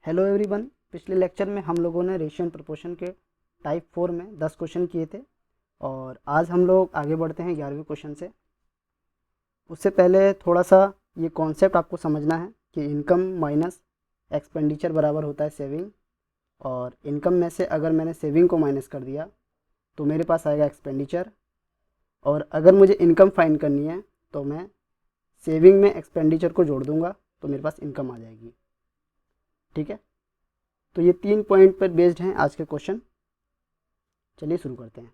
Hello everyone. पिछले lecture में हम लोगों ने रेशियो एंड प्रोपोर्शन के टाइप 4 में 10 क्वेश्चन किए थे और आज हम लोग आगे बढ़ते हैं 11वें क्वेश्चन से। उससे पहले थोड़ा सा ये कॉन्सेप्ट आपको समझना है कि इनकम माइनस एक्सपेंडिचर बराबर होता है सेविंग, और इनकम में से अगर मैंने सेविंग को माइनस कर दिया तो मेरे पास आएगा एक्सपेंडिचर, और अगर मुझे इनकम फाइंड करनी है तो मैं सेविंग में एक्सपेंडिचर को जोड़ दूंगा तो मेरे पास इनकम आ जाएगी। ठीक है, तो ये 3 पॉइंट पर बेस्ड हैं आज के क्वेश्चन। चलिए शुरू करते हैं।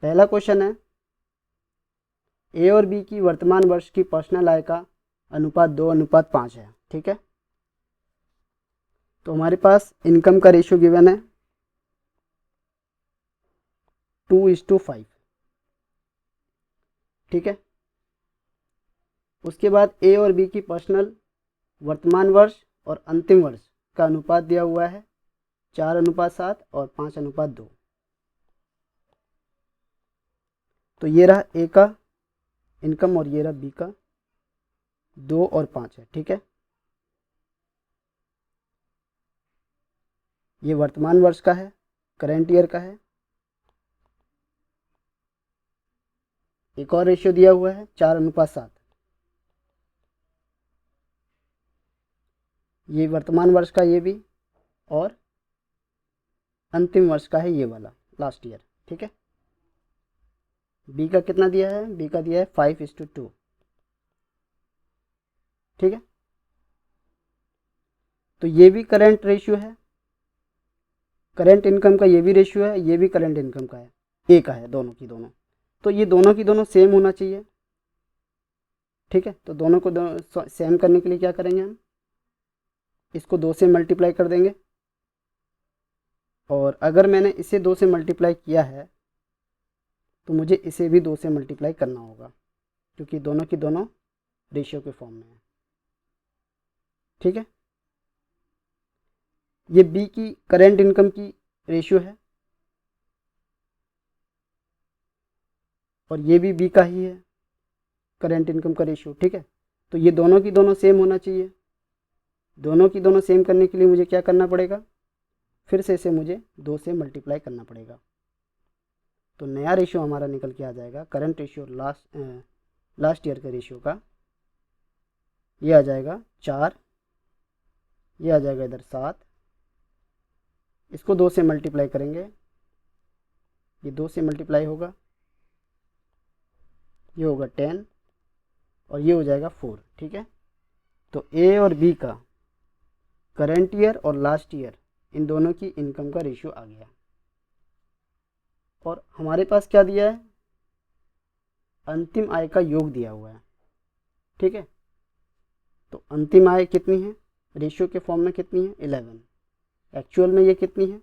पहला क्वेश्चन है, ए और बी की वर्तमान वर्ष की पर्सनल आय का अनुपात 2:5 है। ठीक है, तो हमारे पास इनकम का रेशियो गिवन है 2:5। ठीक है, उसके बाद ए और बी की पर्सनल वर्तमान वर्ष और अंतिम वर्ष का अनुपात दिया हुआ है 4:7 और 5:2। तो ये रहा ए का इनकम और ये रहा बी का 2 और 5 है। ठीक है, ये वर्तमान वर्ष का है, करेंट ईयर का है। एक और रेशियो दिया हुआ है 4:7। ये वर्तमान वर्ष का ये भी, और अंतिम वर्ष का है ये वाला लास्ट ईयर। ठीक है, बी का कितना दिया है? बी का दिया है 5:2। ठीक है, तो ये भी करेंट रेशियो है, करेंट इनकम का ये भी रेशियो है, ये भी करेंट इनकम का है, ए का है, दोनों की दोनों। तो ये दोनों की दोनों सेम होना चाहिए। ठीक है, तो दोनों को सेम करने के लिए क्या करेंगे हम? इसको 2 से मल्टीप्लाई कर देंगे, और अगर मैंने इसे 2 से मल्टीप्लाई किया है तो मुझे इसे भी 2 से मल्टीप्लाई करना होगा, क्योंकि दोनों की दोनों रेशियो के फॉर्म में है। ठीक है, ये बी की करेंट इनकम की रेशियो है और ये भी बी का ही है, करेंट इनकम का रेशियो। ठीक है, तो ये दोनों की दोनों सेम होना चाहिए। दोनों की दोनों सेम करने के लिए मुझे क्या करना पड़ेगा? फिर से इसे मुझे 2 से मल्टीप्लाई करना पड़ेगा। तो नया रेशियो हमारा निकल के आ जाएगा, करंट रेशियो लास्ट ईयर के रेशियो का, ये आ जाएगा 4, ये आ जाएगा इधर 7, इसको 2 से मल्टीप्लाई करेंगे, ये 2 से मल्टीप्लाई होगा, ये होगा 10 और ये हो जाएगा 4। ठीक है, तो ए और बी का करंट ईयर और लास्ट ईयर इन दोनों की इनकम का रेशियो आ गया। और हमारे पास क्या दिया है? अंतिम आय का योग दिया हुआ है। ठीक है, तो अंतिम आय कितनी है? रेशियो के फॉर्म में कितनी है? 11। एक्चुअल में ये कितनी है?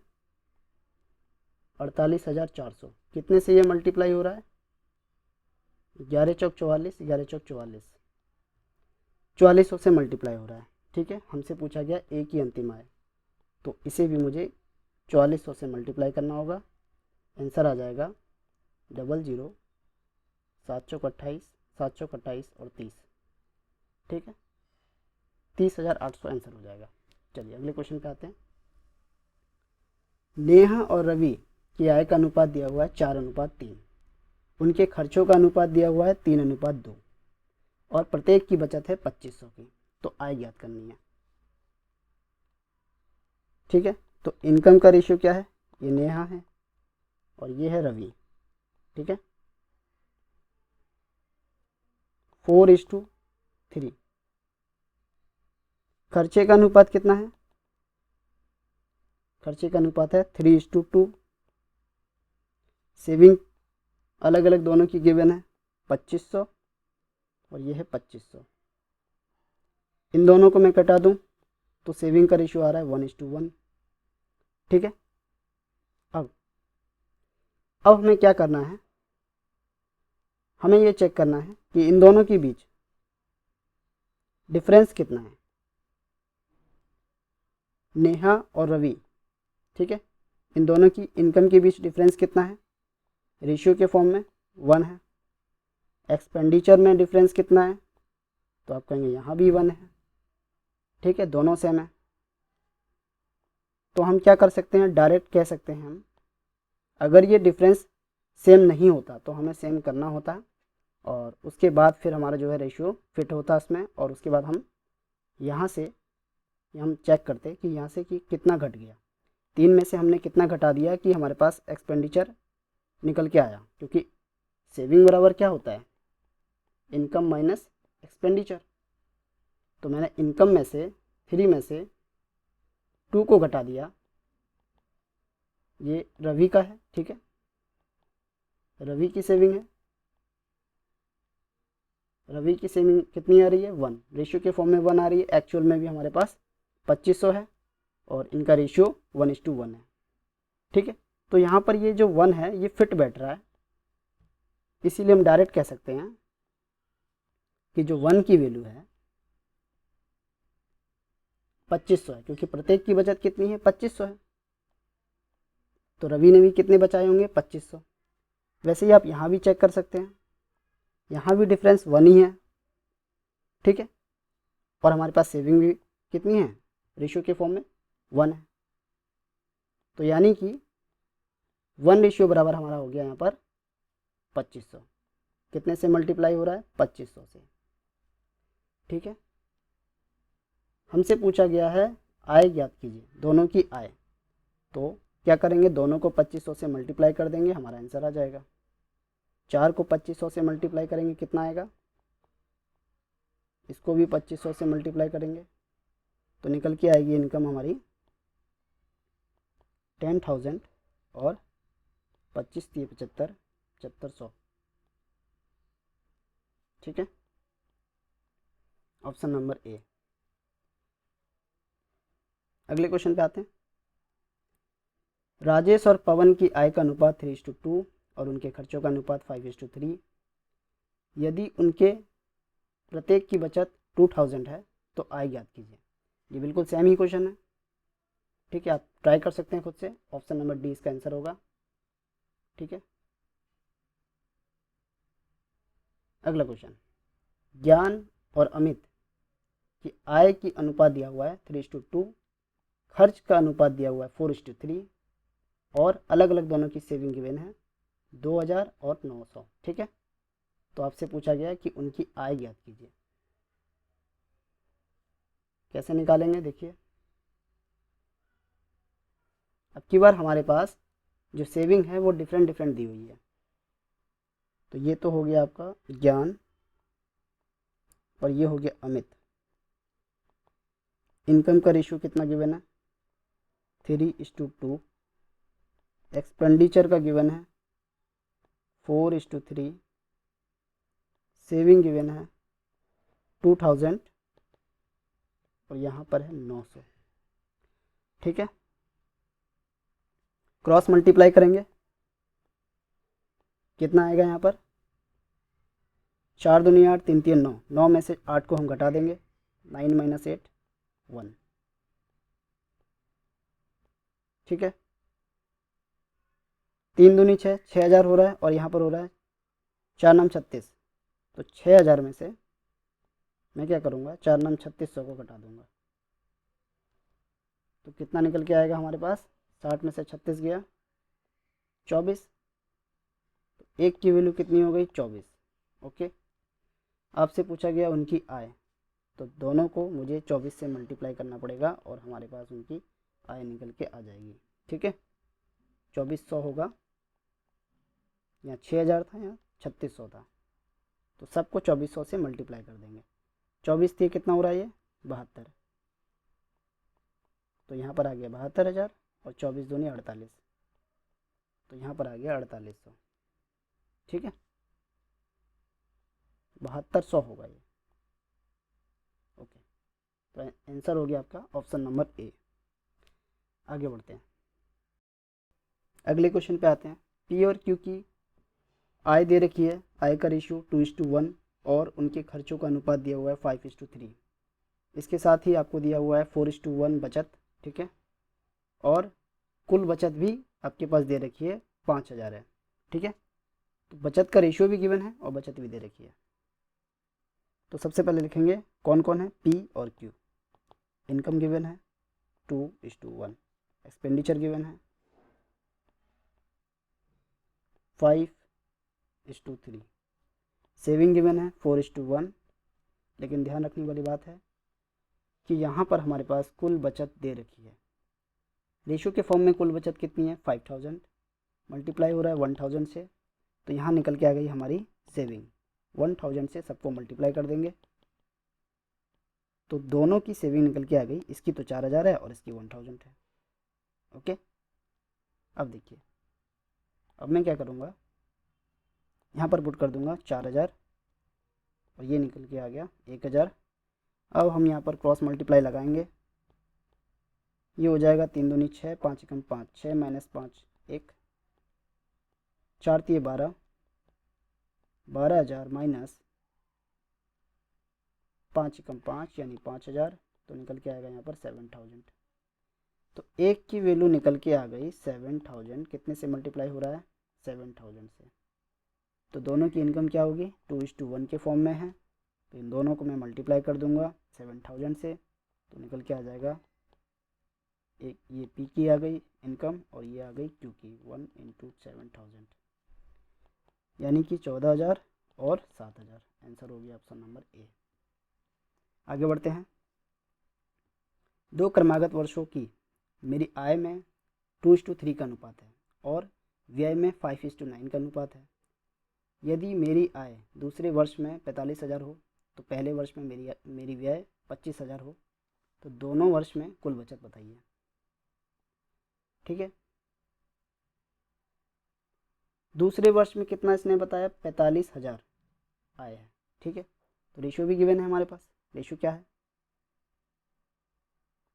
48,400। कितने से ये मल्टीप्लाई हो रहा है? 11 चौक 44, 11 चौक 44, 4400 से मल्टीप्लाई हो रहा है। ठीक है, हमसे पूछा गया ए की अंतिम आय, तो इसे भी मुझे 4400 से मल्टीप्लाई करना होगा। आंसर आ जाएगा 00, 7 चौक 28, 7 चौक 28 और 30। ठीक है, 30,800 आंसर हो जाएगा। चलिए अगले क्वेश्चन पे आते हैं। नेहा और रवि की आय का अनुपात दिया हुआ है 4:3। उनके खर्चों का अनुपात दिया हुआ है 3:2 और प्रत्येक की बचत है 2500 की। तो आय ज्ञात करनी है। ठीक है, तो इनकम का रेशियो क्या है? ये नेहा है और ये है रवि। ठीक है, 4:3। खर्चे का अनुपात कितना है? खर्चे का अनुपात है 3:2। सेविंग अलग अलग दोनों की गिवन है 2500 और ये है 2500। इन दोनों को मैं कटा दूं तो सेविंग का रेशियो आ रहा है 1:1। ठीक है, अब हमें क्या करना है? हमें ये चेक करना है कि इन दोनों के बीच डिफरेंस कितना है, नेहा और रवि। ठीक है, इन दोनों की इनकम के बीच डिफरेंस कितना है? रेशियो के फॉर्म में 1 है। एक्सपेंडिचर में डिफरेंस कितना है? तो आप कहेंगे यहाँ भी 1 है। ठीक है, दोनों सेम है। तो हम क्या कर सकते हैं, डायरेक्ट कह सकते हैं हम, अगर ये डिफरेंस सेम नहीं होता तो हमें सेम करना होता है, और उसके बाद फिर हमारा जो है रेशियो फिट होता है उसमें, और उसके बाद हम यहाँ से हम चेक करते कि यहाँ से कि कितना घट गया। 3 में से हमने कितना घटा दिया कि हमारे पास एक्सपेंडिचर निकल के आया, क्योंकि सेविंग बराबर क्या होता है, इनकम माइनस एक्सपेंडिचर। तो मैंने इनकम में से 3 में से 2 को घटा दिया। ये रवि का है, ठीक है, रवि की सेविंग है। रवि की सेविंग कितनी आ रही है, 1, रेशियो के फॉर्म में 1 आ रही है। एक्चुअल में भी हमारे पास 2500 है और इनका रेशियो 1:1 है, ठीक है। तो यहाँ पर ये जो 1 है ये फिट बैठ रहा है, इसीलिए हम डायरेक्ट कह सकते हैं कि जो 1 की वैल्यू है 2500 है, क्योंकि प्रत्येक की बचत कितनी है, 2500 है। तो रवि ने भी कितने बचाए होंगे, 2500। वैसे ही आप यहाँ भी चेक कर सकते हैं, यहाँ भी डिफरेंस 1 ही है, ठीक है, और हमारे पास सेविंग भी कितनी है, रेशियो के फॉर्म में 1 है। तो यानी कि 1 रेशियो बराबर हमारा हो गया यहाँ पर 2500। कितने से मल्टीप्लाई हो रहा है, 2500 से, ठीक है। हमसे पूछा गया है आय ज्ञात कीजिए, दोनों की आय। तो क्या करेंगे, दोनों को 2500 से मल्टीप्लाई कर देंगे, हमारा आंसर आ जाएगा। 4 को 2500 से मल्टीप्लाई करेंगे, कितना आएगा, इसको भी 2500 से मल्टीप्लाई करेंगे तो निकल के आएगी इनकम हमारी 10,000 और 25 3 75 7500, ठीक है, ऑप्शन नंबर ए। अगले क्वेश्चन पे आते हैं। राजेश और पवन की आय का अनुपात 3:2 और उनके खर्चों का अनुपात 5:3। यदि उनके प्रत्येक की बचत 2000 है तो आय ज्ञात कीजिए। ये बिल्कुल सेम ही क्वेश्चन है, ठीक है, आप ट्राई कर सकते हैं खुद से। ऑप्शन नंबर डी इसका आंसर होगा, ठीक है। अगला क्वेश्चन, ज्ञान और अमित की आय की अनुपात दिया हुआ है 3:2, खर्च का अनुपात दिया हुआ है 4:3, और अलग अलग दोनों की सेविंग गिवन है 2000 और 900, ठीक है। तो आपसे पूछा गया कि उनकी आय ज्ञात कीजिए। कैसे निकालेंगे, देखिए, अब की बार हमारे पास जो सेविंग है वो डिफरेंट डिफरेंट दी हुई है। तो ये तो हो गया आपका ज्ञान और ये हो गया अमित। इनकम का रेशियो कितना गिवन है, 3:2। एक्सपेंडिचर का गिवन है 4:3। सेविंग गिवन है 2000 और यहाँ पर है 900, ठीक है। क्रॉस मल्टीप्लाई करेंगे, कितना आएगा यहाँ पर, 4 दूनी 8, 3 3 9, 9 में से 8 को हम घटा देंगे, 9 - 8 1, ठीक है। 3 दूनी 6, 6000 हो रहा है, और यहाँ पर हो रहा है 4 9 36। तो 6000 में से मैं क्या करूँगा, 4 9 3600 को घटा दूंगा, तो कितना निकल के आएगा हमारे पास, 60 में से 36 गया 24। तो एक की वैल्यू कितनी हो गई, 24, ओके। आपसे पूछा गया उनकी आय, तो दोनों को मुझे 24 से मल्टीप्लाई करना पड़ेगा और हमारे पास उनकी आय निकल के आ जाएगी, ठीक है। 2400 होगा, यहाँ 6000 था, यहाँ 3600 था, तो सबको 2400 से मल्टीप्लाई कर देंगे। 24 थी कितना हो रहा है ये, 72। तो यहाँ पर आ गया 72,000 और 24 दूनी 48, तो यहाँ पर आ गया 4800, ठीक है, 7200 होगा ये, ओके। तो आंसर हो गया आपका ऑप्शन नंबर ए। आगे बढ़ते हैं, अगले क्वेश्चन पे आते हैं। पी और क्यू की आय दे रखी है, आय का रेशियो 2:1 और उनके खर्चों का अनुपात दिया हुआ है 5:3। इसके साथ ही आपको दिया हुआ है 4:1 बचत, ठीक है, और कुल बचत भी आपके पास दे रखी है 5000 है, ठीक है। तो बचत का रेशियो भी गिवन है और बचत भी दे रखी है। तो सबसे पहले लिखेंगे कौन कौन है, पी और क्यू। इनकम गिवन है 2:1, एक्सपेंडिचर गिवन है 5:3, सेविंग गिवन है 4:1। लेकिन ध्यान रखने वाली बात है कि यहाँ पर हमारे पास कुल बचत दे रखी है। रेशियो के फॉर्म में कुल बचत कितनी है 5000, मल्टीप्लाई हो रहा है 1000 से, तो यहाँ निकल के आ गई हमारी सेविंग। 1000 से सबको मल्टीप्लाई कर देंगे तो दोनों की सेविंग निकल के आ गई। इसकी तो 4000 है और इसकी 1000 है। ओके, अब देखिए, अब मैं क्या करूँगा, यहाँ पर पुट कर दूंगा 4000 और ये निकल के आ गया 1000। अब हम यहाँ पर क्रॉस मल्टीप्लाई लगाएंगे, ये हो जाएगा 3 दूनी 6, 5 एकम 5, 6 माइनस 5 1, 4 3 12, 12000 माइनस 5 एकम 5 यानी 5000, तो निकल के आएगा यहाँ पर 7000। तो एक की वैल्यू निकल के आ गई 7000। कितने से मल्टीप्लाई हो रहा है 7000 से। तो दोनों की इनकम क्या होगी 2:1 के फॉर्म में है, तो इन दोनों को मैं मल्टीप्लाई कर दूंगा 7000 से, तो निकल के आ जाएगा एक ये पी की आ गई इनकम और ये आ गई क्यू की 1 × 7000 यानी कि 14000 और 7000। आंसर हो गया ऑप्शन नंबर ए। आगे बढ़ते हैं। 2 क्रमागत वर्षों की मेरी आय में 2:3 का अनुपात है और व्यय में 5:9 का अनुपात है। यदि मेरी आय दूसरे वर्ष में 45,000 हो तो पहले वर्ष में मेरी व्यय 25,000 हो, तो दोनों वर्ष में कुल बचत बताइए। ठीक है, दूसरे वर्ष में कितना इसने बताया 45,000 आय है। ठीक है, तो रेशियो भी गिवन है हमारे पास। रेशियो क्या है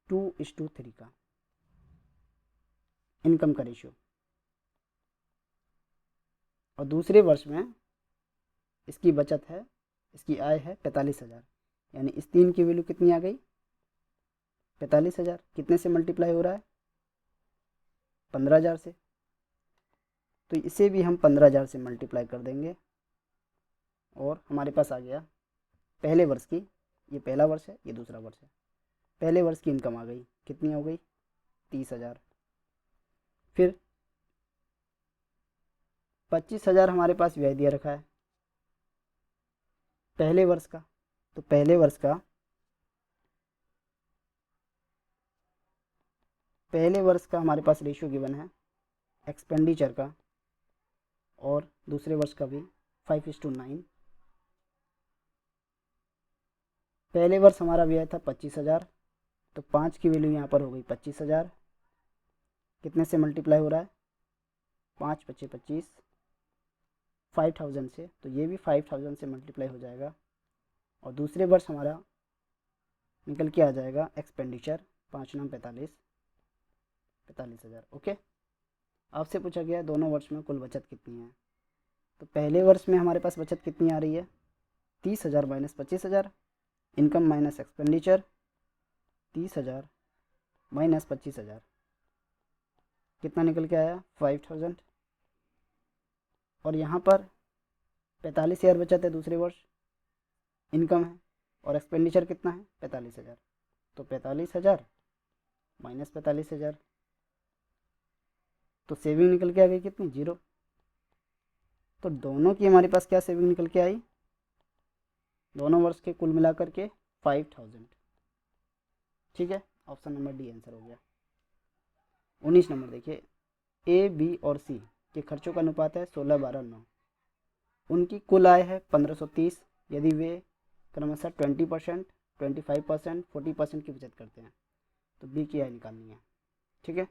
2:3 का इनकम का रेशियो, और दूसरे वर्ष में इसकी बचत है, इसकी आय है 45,000, यानी इस 3 की वैल्यू कितनी आ गई 45,000। कितने से मल्टीप्लाई हो रहा है 15,000 से, तो इसे भी हम 15,000 से मल्टीप्लाई कर देंगे और हमारे पास आ गया पहले वर्ष की, ये पहला वर्ष है ये दूसरा वर्ष है, पहले वर्ष की इनकम आ गई कितनी हो गई 30,000। फिर 25,000 हमारे पास व्यय दिया रखा है पहले वर्ष का, तो पहले वर्ष का हमारे पास रेशियो गिवन है एक्सपेंडिचर का और दूसरे वर्ष का भी 5:9। पहले वर्ष हमारा व्यय था 25,000, तो 5 की वैल्यू यहाँ पर हो गई 25,000। कितने से मल्टीप्लाई हो रहा है 5 × 5 = 25, 5,000 से, तो ये भी 5,000 से मल्टीप्लाई हो जाएगा। और दूसरे वर्ष हमारा निकल के आ जाएगा एक्सपेंडिचर 5 × 9 = 45,000। ओके, आपसे पूछा गया दोनों वर्ष में कुल बचत कितनी है, तो पहले वर्ष में हमारे पास बचत कितनी आ रही है 30,000 minus 25,000, income minus expenditure 30,000 minus 25,000, कितना निकल के आया 5,000। और यहाँ पर 45,000 बचत है दूसरे वर्ष इनकम है और एक्सपेंडिचर कितना है 45,000, तो 45,000 माइनस 45,000, तो सेविंग निकल के आ गई कितनी 0। तो दोनों की हमारे पास क्या सेविंग निकल के आई, दोनों वर्ष के कुल मिलाकर के 5,000। ठीक है, ऑप्शन नंबर डी आंसर हो गया। 19 नंबर देखिए, ए बी और सी के खर्चों का अनुपात है 16 12 9। उनकी कुल आय है 1530। यदि वे क्रमशः 20%, 25%, 40% की बचत करते हैं तो बी की आय निकालनी है। ठीक है,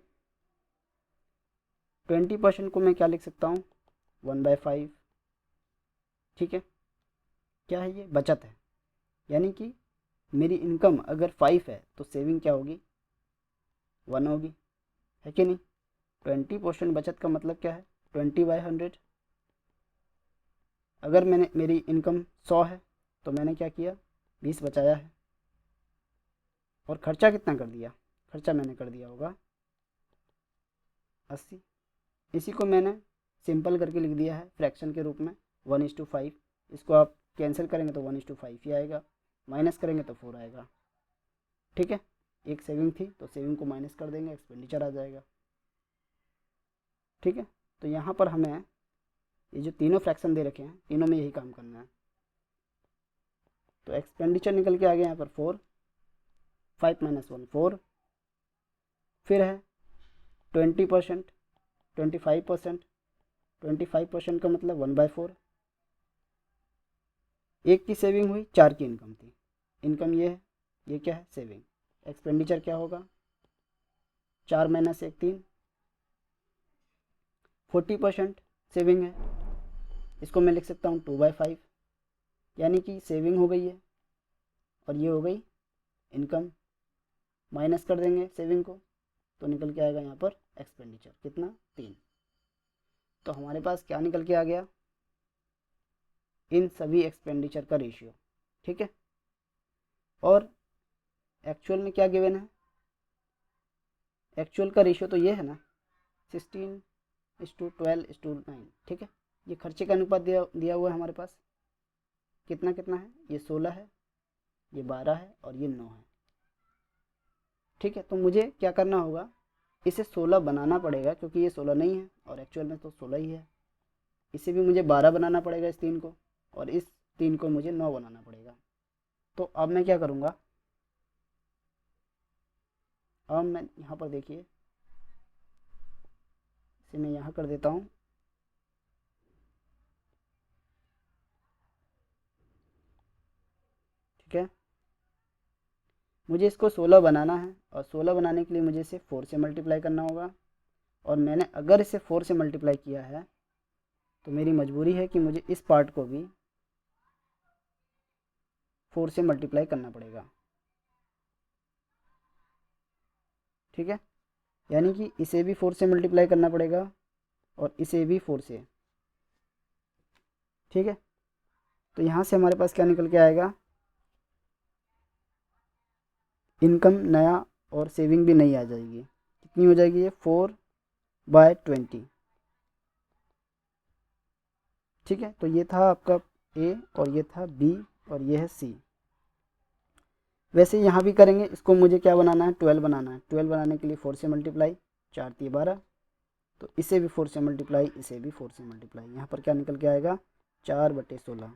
20% को मैं क्या लिख सकता हूँ 1/5। ठीक है, क्या है ये बचत है, यानी कि मेरी इनकम अगर 5 है तो सेविंग क्या होगी 1 होगी, है कि नहीं। 20% बचत का मतलब क्या है 20/100। अगर मेरी इनकम 100 है तो मैंने क्या किया 20 बचाया है, और खर्चा कितना कर दिया, खर्चा मैंने कर दिया होगा 80। इसी को मैंने सिंपल करके लिख दिया है फ्रैक्शन के रूप में 1:5। इसको आप कैंसिल करेंगे तो 1:5 ही आएगा, माइनस करेंगे तो 4 आएगा। ठीक है, एक सेविंग थी तो सेविंग को माइनस कर देंगे, एक्सपेंडिचर आ जाएगा। ठीक है, तो यहाँ पर हमें ये जो तीनों फ्रैक्शन दे रखे हैं तीनों में यही काम करना है। तो एक्सपेंडिचर निकल के आ गया यहाँ पर 4, 5 - 1 4, फिर है 20%, 25%, 25% का मतलब 1/4। एक की सेविंग हुई, 4 की इनकम थी। इनकम ये है, ये क्या है, सेविंग। एक्सपेंडिचर क्या होगा, 4 - 1 3, 40% सेविंग है, इसको मैं लिख सकता हूँ 2/5, यानी कि सेविंग हो गई है और ये हो गई इनकम। माइनस कर देंगे सेविंग को तो निकल के आएगा यहाँ पर एक्सपेंडिचर कितना, 3। तो हमारे पास क्या निकल के आ गया, इन सभी एक्सपेंडिचर का रेशियो। ठीक है, और एक्चुअल में क्या गिवन है, एक्चुअल का रेशियो तो ये है ना 16:12:9। ठीक है, ये खर्चे का अनुपात दिया हुआ है हमारे पास, कितना कितना है, ये 16 है, ये 12 है और ये 9 है। ठीक है, तो मुझे क्या करना होगा, इसे 16 बनाना पड़ेगा क्योंकि ये 16 नहीं है और एक्चुअल में तो 16 ही है। इसे भी मुझे 12 बनाना पड़ेगा इस 3 को, और इस 3 को मुझे 9 बनाना पड़ेगा। तो अब मैं क्या करूँगा, अब मैं यहाँ पर देखिए, इसे मैं यहाँ कर देता हूँ। ठीक है, मुझे इसको 16 बनाना है और 16 बनाने के लिए मुझे इसे 4 से मल्टीप्लाई करना होगा। और मैंने अगर इसे 4 से मल्टीप्लाई किया है तो मेरी मजबूरी है कि मुझे इस पार्ट को भी 4 से मल्टीप्लाई करना पड़ेगा। ठीक है, यानी कि इसे भी 4 से मल्टीप्लाई करना पड़ेगा और इसे भी 4 से। ठीक है, तो यहाँ से हमारे पास क्या निकल के आएगा, इनकम नया और सेविंग भी नई आ जाएगी। कितनी हो जाएगी ये, 4/20। ठीक है, तो ये था आपका ए और ये था बी और ये है सी। वैसे यहाँ भी करेंगे, इसको मुझे क्या बनाना है, 12 बनाना है। 12 बनाने के लिए 4 से मल्टीप्लाई, 4 × 12, तो इसे भी 4 से मल्टीप्लाई, इसे भी 4 से मल्टीप्लाई। यहाँ पर क्या निकल के आएगा, 4/16।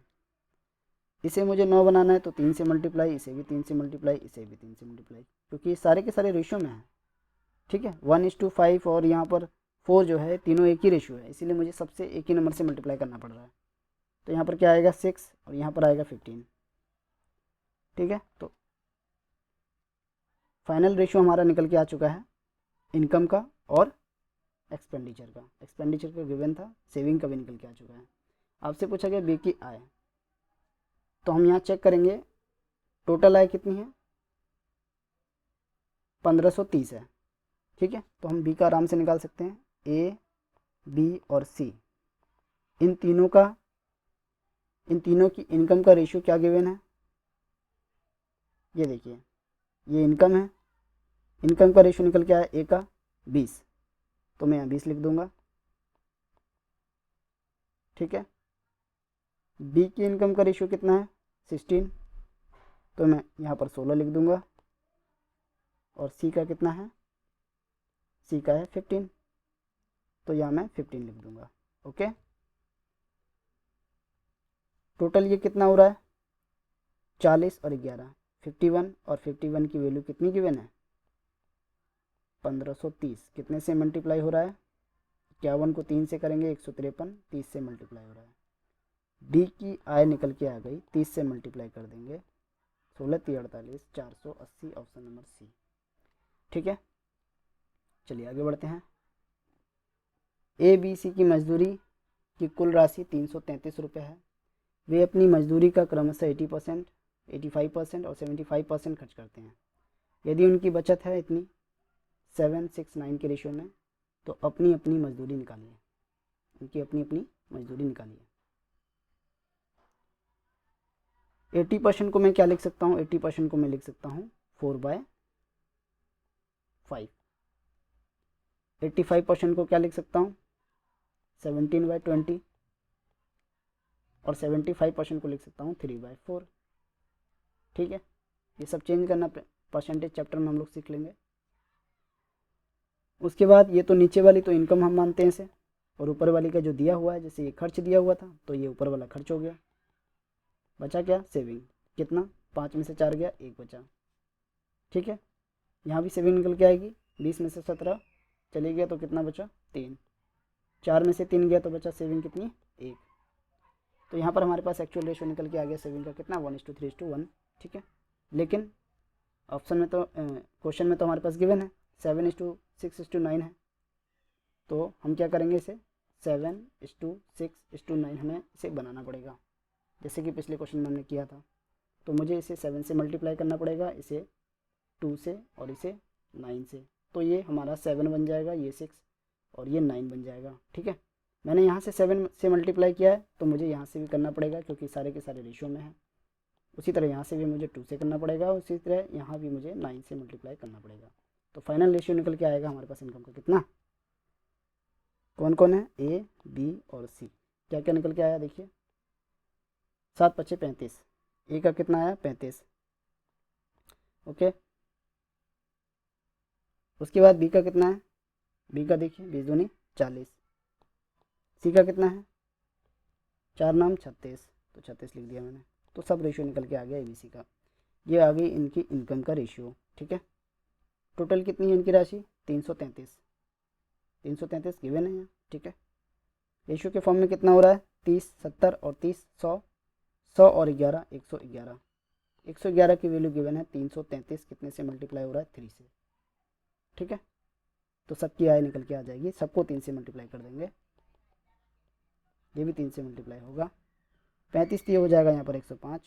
इसे मुझे 9 बनाना है तो 3 से मल्टीप्लाई, इसे भी 3 से मल्टीप्लाई, इसे भी 3 से मल्टीप्लाई, क्योंकि ये सारे के सारे रेशियो में है। ठीक है, 1:5 और यहाँ पर 4 जो है तीनों एक ही रेशियो है, इसीलिए मुझे सबसे एक ही नंबर से मल्टीप्लाई करना पड़ रहा है। तो यहाँ पर क्या आएगा, 6 और यहाँ पर आएगा 15। ठीक है, तो फाइनल रेशियो हमारा निकल के आ चुका है इनकम का और एक्सपेंडिचर का। एक्सपेंडिचर का गिवन था, सेविंग का भी निकल के आ चुका है। आपसे पूछा गया बी की आय, तो हम यहाँ चेक करेंगे टोटल आय कितनी है, 1530 है। ठीक है, तो हम बी का आराम से निकाल सकते हैं। ए, बी और सी, इन तीनों की इनकम का रेशियो क्या गिवन है, ये देखिए, ये इनकम है, इनकम का रेशियो निकल के आया ए का 20, तो मैं यहाँ 20 लिख दूंगा। ठीक है, बी की इनकम का रेशियो कितना है, 16, तो मैं यहाँ पर 16 लिख दूंगा। और सी का कितना है, सी का है 15, तो यहाँ मैं 15 लिख दूंगा। ओके, टोटल ये कितना हो रहा है, 40 और 11, 51, और 51 की वैल्यू कितनी गिवन है, 1530। कितने से मल्टीप्लाई हो रहा है, 51 को 3 से करेंगे 153, 30 से मल्टीप्लाई हो रहा है। डी की आय निकल के आ गई, 30 से मल्टीप्लाई कर देंगे, 16 3 48, 480, ऑप्शन नंबर सी। ठीक है, चलिए आगे बढ़ते हैं। ए बी सी की मजदूरी की कुल राशि 333 रुपये है। वे अपनी मजदूरी का क्रमशः 80%, 85% और 75% खर्च करते हैं। यदि उनकी बचत है इतनी 769 के रेशियो में, तो अपनी अपनी मजदूरी निकालिए, उनकी अपनी अपनी मजदूरी निकालिए। 80% को मैं क्या लिख सकता हूँ, 80% को मैं लिख सकता हूँ 4/5। 85% को क्या लिख सकता हूँ, 17/20, और 75% को लिख सकता हूँ 3/4। ठीक है, ये सब चेंज करना परसेंटेज चैप्टर में हम लोग सीख लेंगे। उसके बाद ये तो नीचे वाली तो इनकम हम मानते हैं इसे, और ऊपर वाली का जो दिया हुआ है, जैसे ये खर्च दिया हुआ था तो ये ऊपर वाला खर्च हो गया। बचा क्या? सेविंग। कितना? 5 में से 4 गया, 1 बचा। ठीक है, यहाँ भी सेविंग निकल के आएगी। 20 में से 17 चली गया तो कितना बचा? 3। 4 में से 3 गया तो बचा सेविंग कितनी? 1। तो यहाँ पर हमारे पास एक्चुअल रेशो निकल के आ गया सेविंग का कितना? 1:3:1। ठीक है, लेकिन ऑप्शन में तो क्वेश्चन में तो हमारे पास गिवन है 7:6:9 है। तो हम क्या करेंगे, इसे 7:6:9 हमें इसे बनाना पड़ेगा, जैसे कि पिछले क्वेश्चन में हमने किया था। तो मुझे इसे 7 से मल्टीप्लाई करना पड़ेगा, इसे 2 से और इसे 9 से। तो ये हमारा 7 बन जाएगा, ये 6 और ये 9 बन जाएगा। ठीक है, मैंने यहाँ से 7 से मल्टीप्लाई किया है तो मुझे यहाँ से भी करना पड़ेगा, क्योंकि सारे के सारे रेशियो में है। उसी तरह यहाँ से भी मुझे 2 से करना पड़ेगा, उसी तरह यहाँ भी मुझे 9 से मल्टीप्लाई करना पड़ेगा। तो फाइनल रेशियो निकल के आएगा हमारे पास इनकम का कितना? कौन कौन है? ए, बी और सी। क्या क्या निकल के आया देखिए, 7×5 = 35। ए का कितना आया? 35। ओके, उसके बाद बी का कितना है? बी का देखिए 20×2 = 40। सी का कितना है? 4 नाम 36, तो 36 लिख दिया मैंने। तो सब रेशियो निकल के आ गया एबीसी का। ये आ गई इनकी इनकम का रेशियो। ठीक है, टोटल कितनी है इनकी राशि? 333। 333 गिवन है यहाँ। ठीक है, रेशियो के फॉर्म में कितना हो रहा है? 30, 70 और 30, 100। 100 और 11, 111। 111 की वैल्यू गिवन है। 333 कितने से मल्टीप्लाई हो रहा है? 3 से। ठीक है, तो सबकी आय निकल के आ जाएगी, सबको 3 से मल्टीप्लाई कर देंगे। ये भी 3 से मल्टीप्लाई होगा। 35 तो ये हो जाएगा यहाँ पर 105,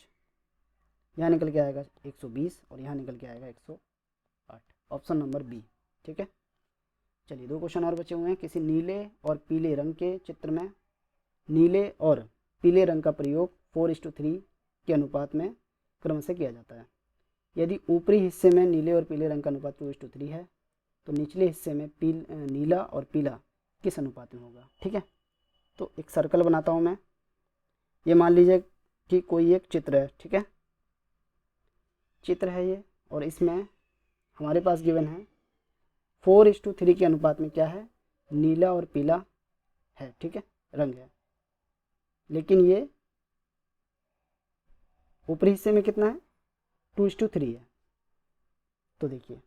यहाँ निकल के आएगा 120 और यहाँ निकल के आएगा 108। Option number B. ठीक है, चलिए 2 क्वेश्चन और बचे हुए हैं। किसी नीले और पीले रंग के चित्र में नीले और पीले रंग का प्रयोग 4:3 के अनुपात में क्रमशः किया जाता है। यदि ऊपरी हिस्से में नीले और पीले रंग का अनुपात 2:3 है तो निचले हिस्से में नीला और पीला किस अनुपात में होगा? ठीक है, तो एक सर्कल बनाता हूँ मैं। ये मान लीजिए कि कोई एक चित्र है। ठीक है, चित्र है ये, और इसमें हमारे पास गिवन है 4:3 के अनुपात में क्या है? नीला और पीला है। ठीक है, रंग है, लेकिन ये ऊपरी हिस्से में कितना है? 2:3 है। तो देखिए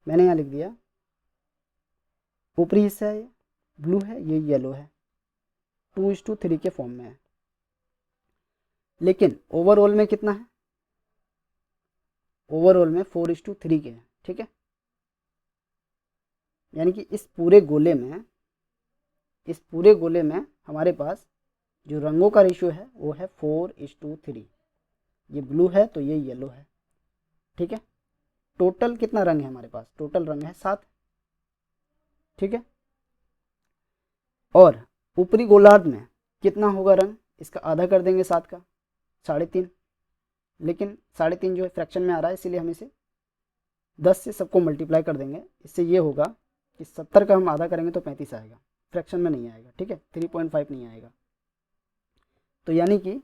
मैंने यहाँ लिख दिया, ऊपरी हिस्सा है ये ब्लू है, ये येलो है, 2:3 के फॉर्म में है। लेकिन ओवरऑल में कितना है? ओवरऑल में 4:3 के है। ठीक है, यानी कि इस पूरे गोले में हमारे पास जो रंगों का रेशियो है वो है 4:3। ये ब्लू है तो ये येलो है। ठीक है, टोटल कितना रंग है हमारे पास? टोटल रंग है 7। ठीक है, और ऊपरी गोलार्ध में कितना होगा रंग? इसका आधा कर देंगे 7 का, 3.5। लेकिन 3.5 जो है फ्रैक्शन में आ रहा है, इसीलिए हम इसे 10 से सबको मल्टीप्लाई कर देंगे। इससे ये होगा कि 70 का हम आधा करेंगे तो 35 आएगा, फ्रैक्शन में नहीं आएगा। ठीक है, 3.5 नहीं आएगा। तो यानी कि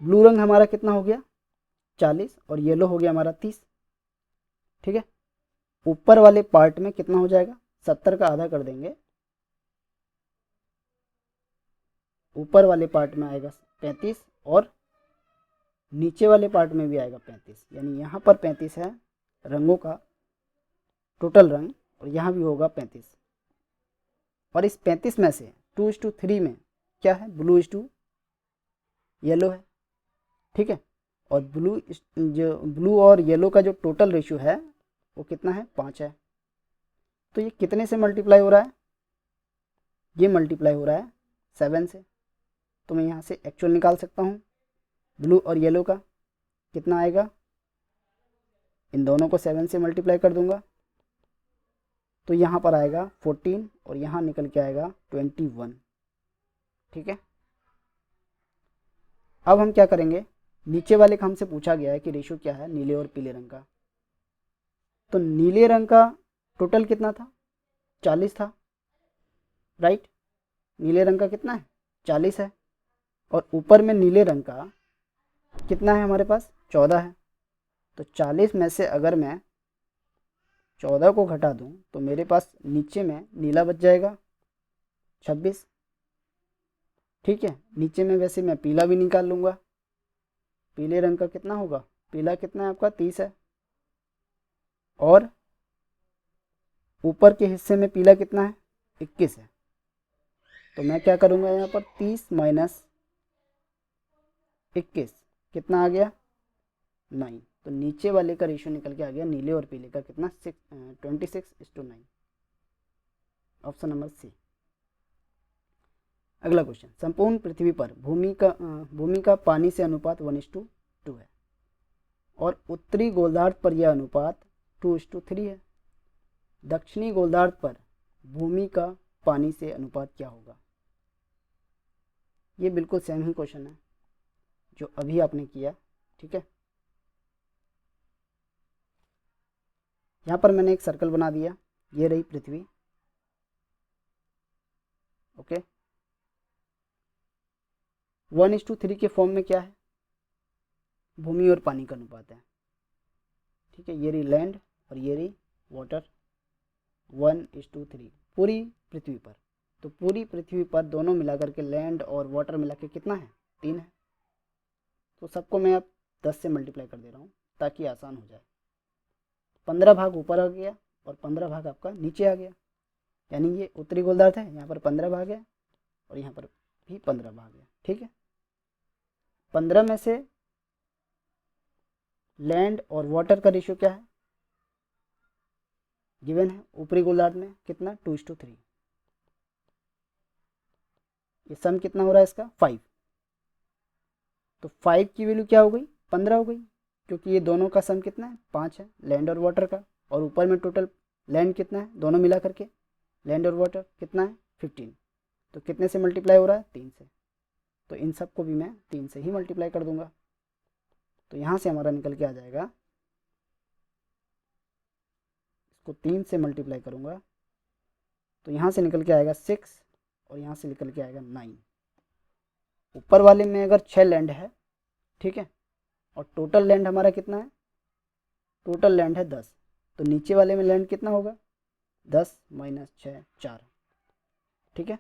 ब्लू रंग हमारा कितना हो गया? 40 और येलो हो गया हमारा 30। ठीक है, ऊपर वाले पार्ट में कितना हो जाएगा? 70 का आधा कर देंगे, ऊपर वाले पार्ट में आएगा 35 और नीचे वाले पार्ट में भी आएगा 35। यानी यहाँ पर 35 है रंगों का टोटल रंग, और यहाँ भी होगा 35। और इस 35 में से 2:3 में क्या है? येलो है। ठीक है, और ब्लू और येलो का जो टोटल रेशियो है वो कितना है? 5 है। तो ये कितने से मल्टीप्लाई हो रहा है? ये मल्टीप्लाई हो रहा है 7 से। तो मैं यहाँ से एक्चुअल निकाल सकता हूँ। ब्लू और येलो का कितना आएगा? इन दोनों को 7 से मल्टीप्लाई कर दूंगा तो यहाँ पर आएगा 14 और यहाँ निकल के आएगा 21। ठीक है, अब हम क्या करेंगे? नीचे वाले का हमसे पूछा गया है कि रेशियो क्या है नीले और पीले रंग का। तो नीले रंग का टोटल कितना था? 40 था, राइट। नीले रंग का कितना है? 40 है। और ऊपर में नीले रंग का कितना है हमारे पास? 14 है। तो 40 में से अगर मैं 14 को घटा दूं तो मेरे पास नीचे में नीला बच जाएगा 26। ठीक है, नीचे में वैसे मैं पीला भी निकाल लूँगा। पीले रंग का कितना होगा, पीला कितना है आपका 30 है। और ऊपर के हिस्से में पीला कितना है 21 है। तो मैं क्या करूँगा यहाँ पर 30 माइनस 21 कितना आ गया 9। तो नीचे वाले का रेशियो निकल के आ गया नीले और पीले का कितना 26:9। Option number C. अगला क्वेश्चन, संपूर्ण पृथ्वी पर भूमि का पानी से अनुपात 1:2 है और उत्तरी गोलार्ध पर यह अनुपात 2:3 है। दक्षिणी गोलार्ध पर भूमि का पानी से अनुपात क्या होगा। ये बिल्कुल सेम ही क्वेश्चन है जो अभी आपने किया। ठीक है, यहाँ पर मैंने एक सर्कल बना दिया, ये रही पृथ्वी। ओके, 1:3 के फॉर्म में क्या है, भूमि और पानी का अनुपात है। ठीक है, ये रही लैंड और ये रही वाटर, 1:3 पूरी पृथ्वी पर। तो पूरी पृथ्वी पर दोनों मिलाकर के लैंड और वाटर मिला के कितना है 3 है। तो सबको मैं अब 10 से मल्टीप्लाई कर दे रहा हूँ ताकि आसान हो जाए। 15 भाग ऊपर आ गया और 15 भाग आपका नीचे आ गया, यानी ये उत्तरी गोलार्ध है, यहाँ पर 15 भाग है और यहाँ पर भी 15 भाग है। ठीक है, 15 में से लैंड और वाटर का रेशियो क्या है गिवन है, ऊपरी गोलार्ध में कितना 2:3। ये सम कितना हो रहा है इसका 5। तो 5 की वैल्यू क्या हो गई 15 हो गई, क्योंकि ये दोनों का सम कितना है 5 है, लैंड और वाटर का। और ऊपर में टोटल लैंड कितना है दोनों मिला करके, लैंड और वाटर कितना है 15। तो कितने से मल्टीप्लाई हो रहा है 3 से। तो इन सब को भी मैं 3 से ही मल्टीप्लाई कर दूंगा। तो यहाँ से हमारा निकल के आ जाएगा, इसको 3 से मल्टीप्लाई करूँगा तो यहाँ से निकल के आएगा 6 और यहाँ से निकल के आएगा 9। ऊपर वाले में अगर 6 लैंड है, ठीक है, और टोटल लैंड हमारा कितना है, टोटल लैंड है 10। तो नीचे वाले में लैंड कितना होगा 10 माइनस 6 4। ठीक है,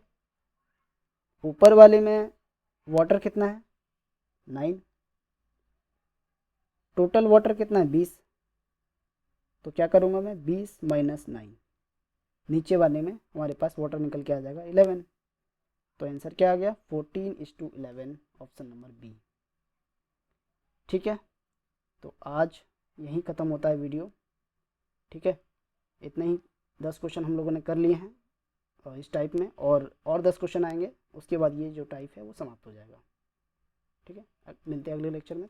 ऊपर वाले में वाटर कितना है 9, टोटल वाटर कितना है 20। तो क्या करूँगा मैं 20 माइनस 9, नीचे वाले में हमारे पास वाटर निकल के आ जाएगा 11। तो आंसर क्या आ गया 14:11, ऑप्शन नंबर बी। ठीक है, तो आज यहीं ख़त्म होता है वीडियो। ठीक है, इतने ही 10 क्वेश्चन हम लोगों ने कर लिए हैं इस टाइप में, और 10 क्वेश्चन आएंगे, उसके बाद ये जो टाइप है वो समाप्त हो जाएगा। ठीक है, मिलते हैं अगले लेक्चर में।